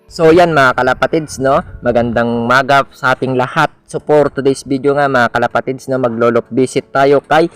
So yan mga kalapatids, no, magandang maga sa ating lahat. So for today's video nga mga kalapatids, no, maglolop visit tayo kay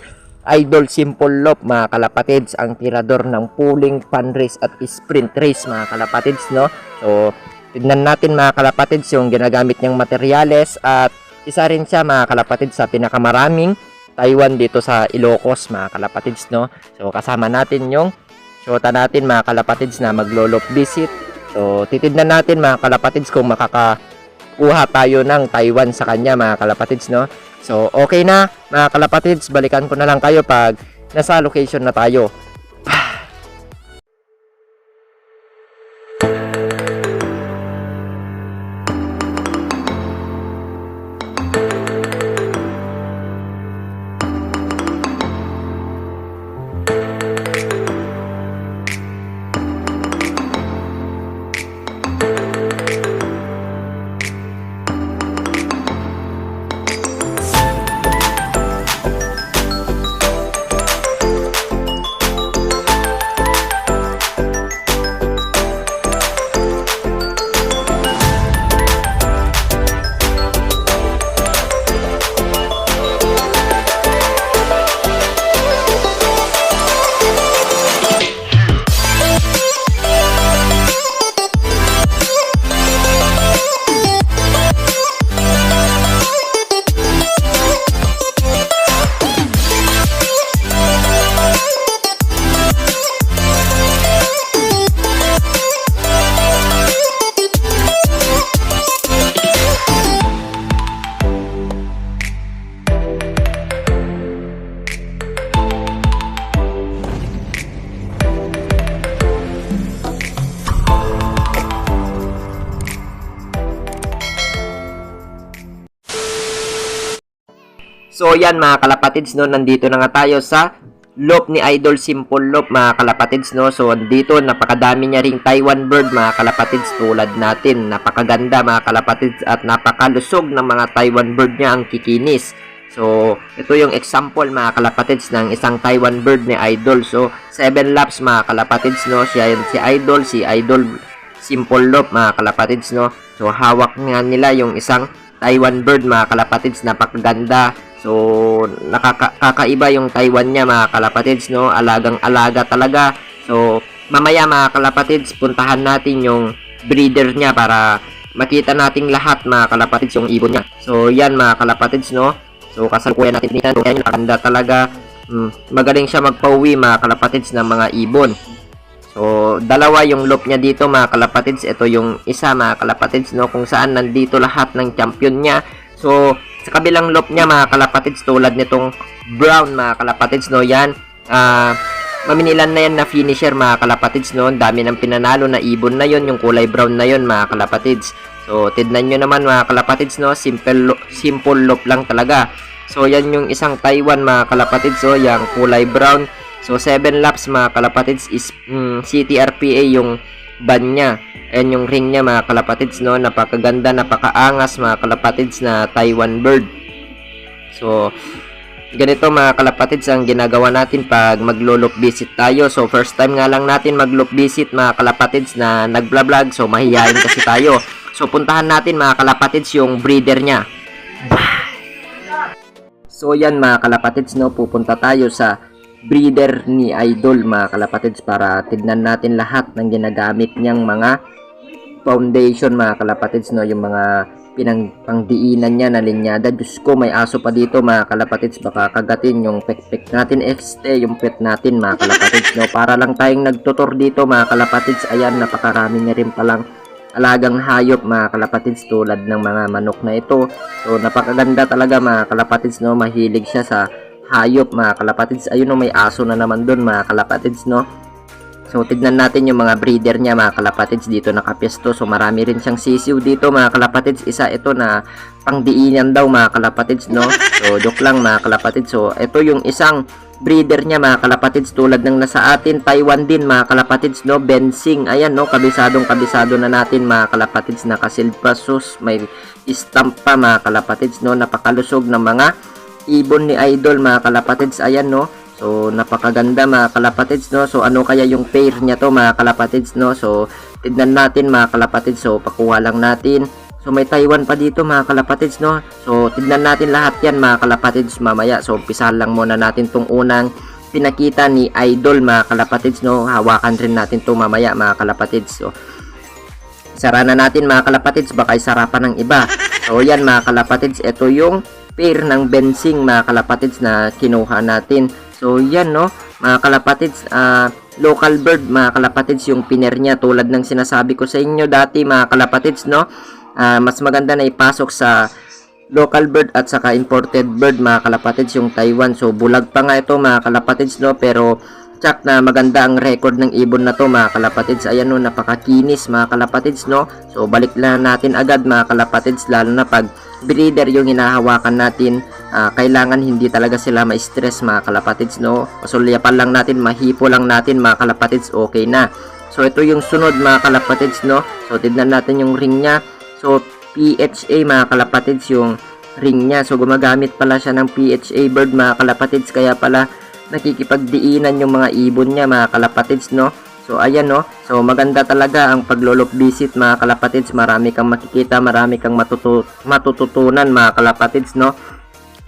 Idol Simple Lop mga kalapatids, ang tirador ng pulling, fan race at sprint race mga kalapatids, no. So tignan natin mga kalapatids yung ginagamit niyang materyales, at isa rin siya mga kalapatids sa pinakamaraming Taiwan dito sa Ilocos mga kalapatids, no. So kasama natin yung shota natin mga kalapatids na maglolop visit. So titignan natin mga kalapatids kung makakakuha tayo ng Taiwan sa kanya mga kalapatids, no. So okay na mga kalapatids, balikan ko na lang kayo pag nasa location na tayo. So yan mga kalapatids, no, nandito na nga tayo sa lop ni Idol Simple Lop mga kalapatids, no. So dito napakadami niya ring Taiwan bird mga kalapatids tulad natin. Napakaganda mga kalapatids at napakalusog ng mga Taiwan bird niya, ang kikinis. So ito yung example mga kalapatids ng isang Taiwan bird ni Idol. So 7 laps mga kalapatids, no. Si Idol Simple Lop mga kalapatids, no. So hawak nga nila yung isang Taiwan bird mga kalapatids, napakaganda. So nakakaiba yung Taiwan niya mga kalapatids, no. Alagang-alaga talaga. So mamaya mga kalapatids, puntahan natin yung breeder niya para makita nating lahat mga kalapatids yung ibon niya. So yan mga kalapatids, no. So kasalukuyan natin dito, yan nakaganda talaga. Magaling siya magpauwi mga kalapatids ng mga ibon. So dalawa yung loop niya dito mga kalapatids. Ito yung isa mga kalapatids, no, kung saan nandito lahat ng champion niya. So sa kabilang loop niya mga kalapatids, tulad nitong brown mga kalapatids, no, yan maminilan na yan na finisher mga kalapatids, no. Dami ng pinanalo na ibon na yon, yung kulay brown na yon mga kalapatids. So tignan nyo naman mga kalapatids, no, simple loop lang talaga. So yan yung isang Taiwan mga kalapatids, so yung kulay brown. So 7 laps mga kalapatids is CTRPA yung ban niya. Ayan yung ring niya mga kalapatids, no. Napakaganda, napakaangas mga kalapatids na Taiwan bird. So ganito mga kalapatids ang ginagawa natin pag maglo-loop visit tayo. So first time nga lang natin mag-loop visit mga kalapatids na nagvlog, so mahihayin kasi tayo. So puntahan natin mga kalapatids yung breeder niya. So yan mga kalapatids, no, pupunta tayo sa breeder ni Idol mga kalapatids para tignan natin lahat ng ginagamit niyang mga foundation mga kalapatids, no, yung mga pangdiinan niya na linyada. Diyos ko, may aso pa dito mga kalapatids, baka kagatin yung pek natin, yung pet natin mga kalapatids, no. Para lang tayong nagtutor dito mga kalapatids. Ayan, napakarami na rin palang alagang hayop mga kalapatids tulad ng mga manok na ito. So napakaganda talaga mga kalapatids, no. Mahilig siya sa hayop mga kalapatids. Ayun, no, may aso na naman dun mga kalapatids, no. So tignan natin yung mga breeder niya mga kalapatids, dito nakapesto. So marami rin siyang sisiw dito mga kalapatids. Isa ito na pangdiinan daw mga kalapatids, no. So joke lang mga kalapatids. So ito yung isang breeder niya mga kalapatids, tulad ng nasa atin, Taiwan din mga kalapatids, no. Bensing, ayan, no, kabisadong kabisado na natin mga kalapatids, nakasilpa sus, may stamp pa mga kalapatids, no. Napakalusog ng mga ibon ni Idol mga kalapatids, ayan, no. So napakaganda mga kalapatids, no. So ano kaya yung pair niya to mga kalapatids, no. So tignan natin mga kalapatids. So pakuha lang natin. So may Taiwan pa dito mga kalapatids, no. So tignan natin lahat yan mga kalapatids mamaya. So umpisahan lang muna natin tong unang pinakita ni Idol mga kalapatids, no. Hawakan rin natin to mamaya mga kalapatids. So sara na natin mga kalapatids, baka isarapan ng iba. So yan mga kalapatids, ito yung pair ng Bensing mga kalapatids na kinuha natin. So yan, no mga kalapatids, local bird mga kalapatids yung piner niya, tulad ng sinasabi ko sa inyo dati mga kalapatids, no. Mas maganda na ipasok sa local bird at saka imported bird mga kalapatids yung Taiwan. So bulag pa nga ito mga kalapatids, no, pero tsak na maganda ang record ng ibon na to mga kalapatids. Ayan, no, napakakinis mga kalapatids, no. So balik lang natin agad mga kalapatids, lalo na pag breeder yung hinahawakan natin. Kailangan hindi talaga sila ma-stress mga kalapatids, no. Pasulyapan lang natin, mahipo lang natin mga kalapatids, okay na. So ito yung sunod mga kalapatids, no. So tignan natin yung ring nya. So PHA mga kalapatids yung ring nya. So gumagamit pala siya ng PHA bird mga kalapatids, kaya pala nakikipagdiinan yung mga ibon niya mga kalapatids, no. So ayan, no. So maganda talaga ang paglolop visit mga kalapatids. Marami kang makikita, marami kang matututunan mga kalapatids, no.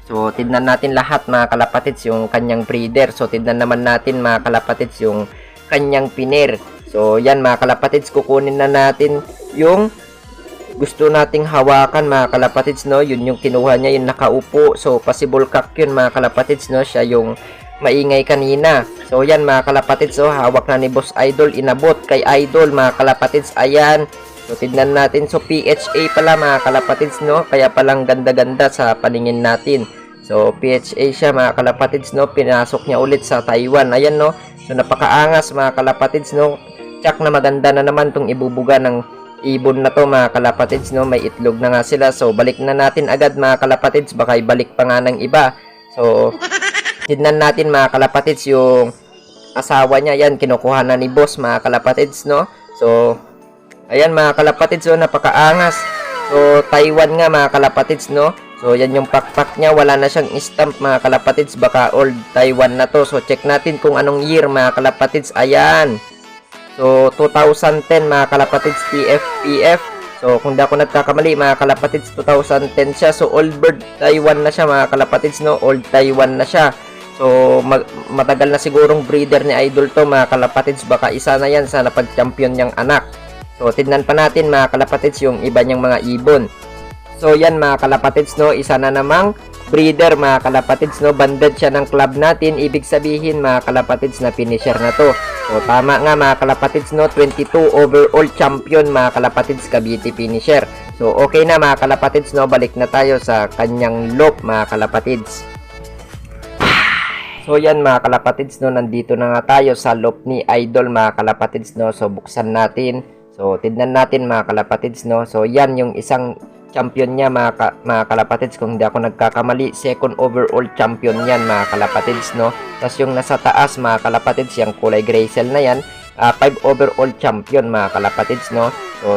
So tignan natin lahat mga kalapatids yung kanyang breeder. So tignan naman natin mga kalapatids yung kanyang piner. So yan mga kalapatids, kukunin na natin yung gusto nating hawakan mga kalapatids, no. Yun yung kinuha niya, yung nakaupo. So possible cock yun mga kalapatids, no. Siya yung maingay kanina. So yan mga kalapatids, so hawak na ni Boss Idol, inabot kay Idol mga kalapatids. Ayan, so tignan natin. So PHA pala mga kalapatids, no, kaya palang ganda-ganda sa paningin natin. So PHA siya mga kalapatids, no. Pinasok niya ulit sa Taiwan. Ayan, no. So napakaangas mga kalapatids, no. Tsak na maganda na naman tong ibubuga ng ibon na to mga kalapatids, no. May itlog na nga sila. So balik na natin agad mga kalapatids, baka ibalik pa nga ng iba. So tignan natin mga kalapatids yung asawa niya. Yan, kinukuha na ni Boss mga kalapatids, no. So ayan mga kalapatids, so napakaangas. So Taiwan nga mga kalapatids, no. So yan yung pakpak niya, wala na siyang stamp mga kalapatids, baka old Taiwan na to. So check natin kung anong year mga kalapatids. Ayan, so 2010 mga kalapatids, TFPF. So kung di ako nagkakamali mga kalapatids, 2010 siya. So old bird Taiwan na siya mga kalapatids, no. Old Taiwan na siya. So matagal na sigurong breeder ni Idol to mga kalapatids, baka isa na yan sa napag-champion niyang anak. So tignan pa natin mga kalapatids yung iba niyang mga ibon. So yan mga kalapatids, no, isa na namang breeder mga kalapatids, no. Banded siya ng club natin, ibig sabihin mga kalapatids na finisher na to. So tama nga mga kalapatids, no, 22 overall champion mga kalapatids, Cavite finisher. So okay na mga kalapatids, no, balik na tayo sa kanyang loop mga kalapatids. So yan mga kalapatids, no, nandito na nga tayo sa loop ni Idol mga kalapatids, no. So buksan natin. So tignan natin mga kalapatids, no. So yan yung isang champion niya mga kalapatids, kung hindi ako nagkakamali, second overall champion yan mga kalapatids, no. Tapos yung nasa taas mga kalapatids, yung kulay gray cell na yan, 5 overall champion mga kalapatids, no. So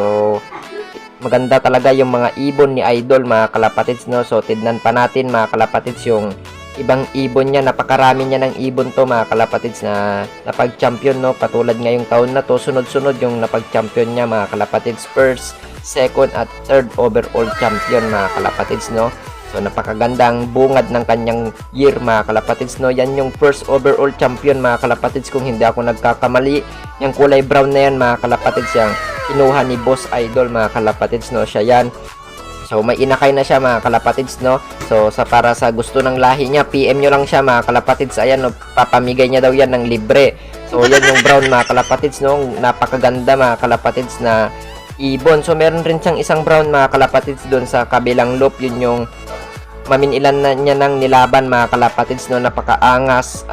maganda talaga yung mga ibon ni Idol mga kalapatids, no. So tignan pa natin mga kalapatids yung ibang ibon niya. Napakarami niya ng ibon to mga kalapatids na napag-champion, no. Katulad ngayong taon na to, sunod-sunod yung napag-champion niya mga kalapatids. First, second at third overall champion mga kalapatids, no. So napakagandang bungad ng kanyang year mga kalapatids, no. Yan yung first overall champion mga kalapatids, kung hindi ako nagkakamali. Yung kulay brown na yan mga kalapatids, yung kinuha ni Boss Idol mga kalapatids, no. Siya yan. So may inakay na siya mga kalapatids, no. So para sa gusto ng lahi niya, PM nyo lang siya mga kalapatids. Ayan, no, papamigay niya daw yan ng libre. So yan yung brown mga kalapatids, no. Napakaganda mga kalapatids na ibon. So meron rin siyang isang brown mga kalapatids doon sa kabilang loop. Yun yung maminilan na niya ng nilaban mga kalapatids, no. Napakaangas,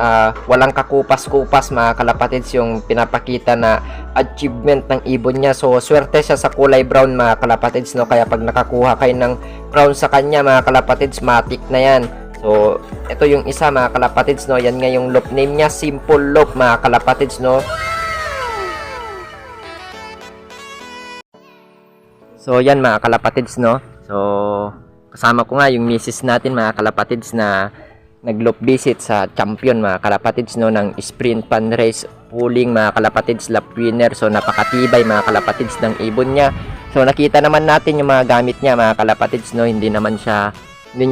walang kakupas-kupas mga kalapatids yung pinapakita na achievement ng ibon niya. So swerte siya sa kulay brown mga kalapatids, no. Kaya pag nakakuha kayo ng brown sa kanya mga kalapatids, matik na yan. So ito yung isa mga kalapatids, no. Yan nga yung loop name niya, Simple Loop mga kalapatids, no. So yan mga kalapatids, no. So kasama ko nga yung misis natin mga kalapatids na nag-loop visit sa champion mga kalapatids no, ng sprint pan race pulling mga kalapatids, lap winner. So napakatibay mga kalapatids ng ibon niya. So nakita naman natin yung mga gamit niya mga kalapatids no, hindi niya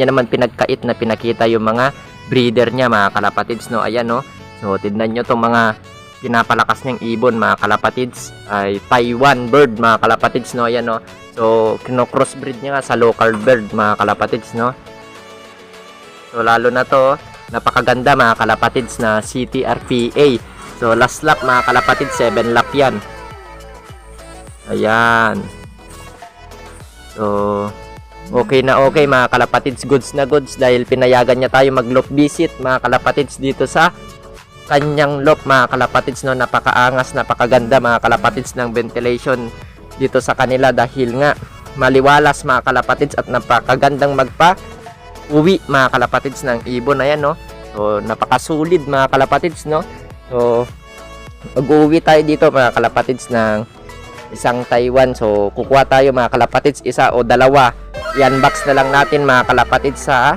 naman pinagkait na pinakita yung mga breeder niya mga kalapatids no. Ayan no. So tignan nyo tong mga pinapalakas niyang ibon mga kalapatids, ay Taiwan bird mga kalapatids no. Ayan no. So kino-crossbreed niya nga sa local bird mga kalapatids no. So lalo na to, napakaganda mga kalapatids na CTRPA. So last lap mga kalapatids, 7 lap yan. Ayan. So okay na okay mga kalapatids, goods na goods dahil pinayagan niya tayo mag-loop visit mga kalapatids dito sa kanyang loop mga kalapatids no. Napakaangas, napakaganda mga kalapatids ng ventilation dito sa kanila dahil nga maliwalas mga kalapatids at napakagandang uwi mga kalapatids ng ibon. Ayan no. So napakasulit mga kalapatids no. So mag-uwi tayo dito mga kalapatids ng isang Taiwan. So kukuha tayo mga kalapatids, isa o dalawa. I-unbox na lang natin mga kalapatids sa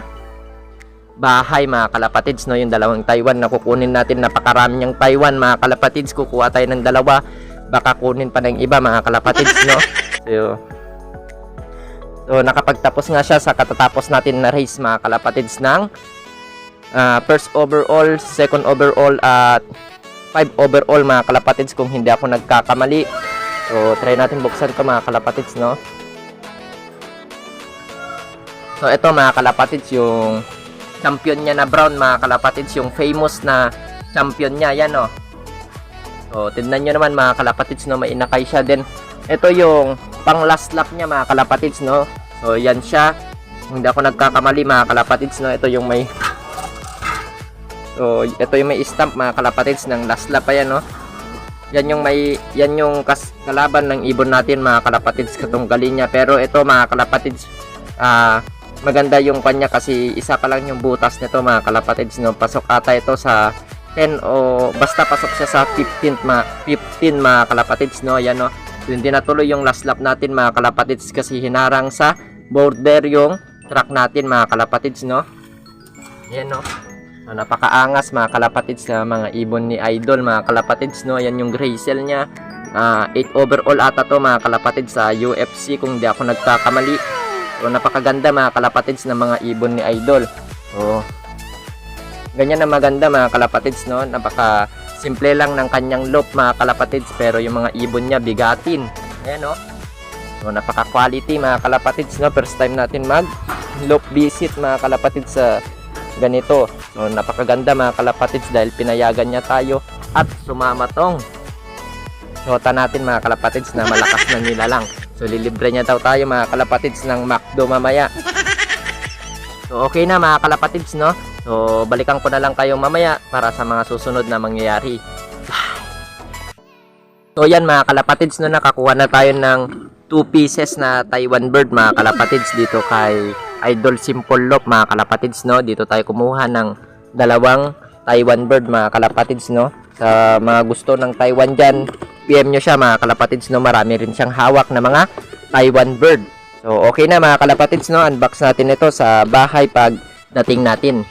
bahay mga kalapatids no. Yung dalawang Taiwan na kukunin natin, napakarami niyang Taiwan mga kalapatids. Kukuha tayo ng dalawa, baka kunin pa ng iba mga kalapatids no. So nakapagtapos nga siya sa katatapos natin na race mga kalapatids ng first overall, second overall at 5 overall mga kalapatids kung hindi ako nagkakamali. So try natin buksan ko mga kalapatids no. So ito mga kalapatids yung champion niya na brown mga kalapatids, yung famous na champion niya. Yan no. So tignan nyo naman mga kalapatids no, may inakay siya din. Ito yung pang last lap niya mga kalapatids no. So yan siya, hindi ako nagkakamali mga kalapatids no. Ito yung may stamp mga kalapatids ng last lap. Ayan no. Yan yung kalaban ng ibon natin mga kalapatids, katunggali niya. Pero ito mga kalapatids, maganda yung kanya kasi isa pa lang yung butas nito mga kalapatids no. Pasok ata ito sa 10 o basta pasok siya sa 15 mga kalapatids no. Ayan no. Hindi natuloy yung last lap natin mga kalapatids kasi hinarang sa border yung track natin mga kalapatids no. Ayan no. So, napakaangas mga kalapatids na mga ibon ni Idol mga kalapatids no. Ayan yung gray cell niya, 8 overall ata to mga kalapatids sa UFC kung di ako nagkakamali. So napakaganda mga kalapatids na mga ibon ni Idol. So ganyan na maganda mga kalapatids no. Napaka simple lang ng kanyang loop mga kalapatids, pero yung mga ibon niya bigatin. Ayan no. So napaka quality mga kalapatids no. First time natin mag loop visit mga kalapatids sa ganito. So napakaganda mga kalapatids dahil pinayagan niya tayo at sumama tong shota natin mga kalapatids na malakas na nilalang. So lilibre niya daw tayo mga kalapatids ng McDo mamaya. So okay na mga kalapatids no. So balikan ko na lang kayo mamaya para sa mga susunod na mangyayari. So yan mga kalapatids no, nakakuha na tayo ng 2 pieces na Taiwan bird mga kalapatids dito kay Idol Simple Loop mga kalapatids no. Dito tayo kumuha ng dalawang Taiwan bird mga kalapatids no. Sa mga gusto ng Taiwan dyan, PM nyo siya mga kalapatids no. Marami rin siyang hawak na mga Taiwan bird. So okay na mga kalapatids no, unbox natin ito sa bahay pag dating natin.